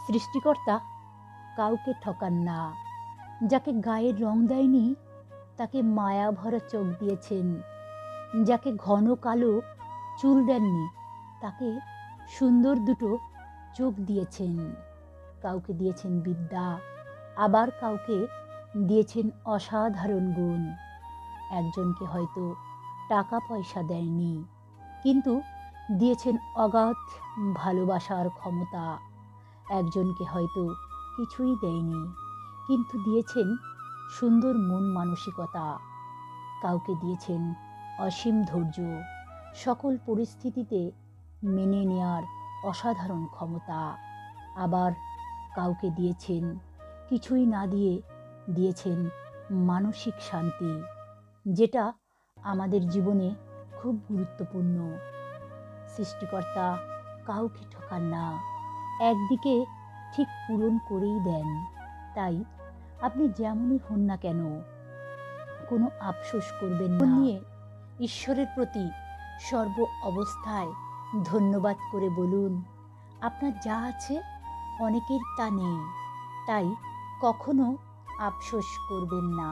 সৃষ্টিকর্তা কাউকে ঠকান না। যাকে গায়ের রং দেয়নি তাকে মায়া ভরা চোখ দিয়েছেন। যাকে ঘন কালো চুল দেননি তাকে সুন্দর দুটো চোখ দিয়েছেন। কাউকে দিয়েছেন বিদ্যা, আবার কাউকে দিয়েছেন অসাধারণ গুণ। একজনকে হয়তো টাকা পয়সা দেননি, কিন্তু দিয়েছেন অগাধ ভালোবাসার ক্ষমতা। একজনকে হয়তো কিছুই দেয়নি, কিন্তু দিয়েছেন সুন্দর মন মানসিকতা। কাউকে দিয়েছেন অসীম ধৈর্য, সকল পরিস্থিতিতে মেনে নেয়ার অসাধারণ ক্ষমতা। আবার কাউকে দিয়েছেন কিছুই না দিয়ে দিয়েছেন মানসিক শান্তি, যেটা আমাদের জীবনে খুব গুরুত্বপূর্ণ। সৃষ্টিকর্তা কাউকে ঠকান না, একদিকে ঠিক পূরণ করেই দেন। তাই আপনি যেমনই হন না কেন, কোনো আফসোস করবেন না। নিয়ে ঈশ্বরের প্রতি সর্ব অবস্থায় ধন্যবাদ করে বলুন, আপনার যা আছে অনেকের তা নেই, তাই কখনো আফসোস করবেন না।